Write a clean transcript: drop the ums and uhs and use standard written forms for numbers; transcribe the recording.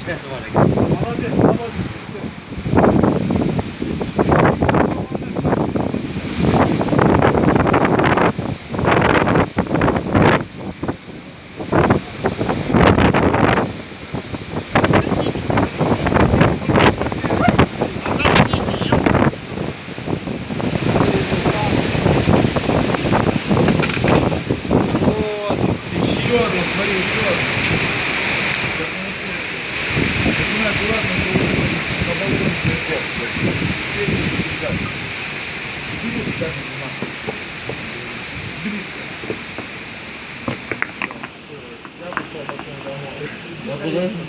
Сейчас варик. Молодець, молодець. Еще один, смотри, еще один. Начинай аккуратно, по баллону слегка. Видишь, как это? Я пошел потом домой.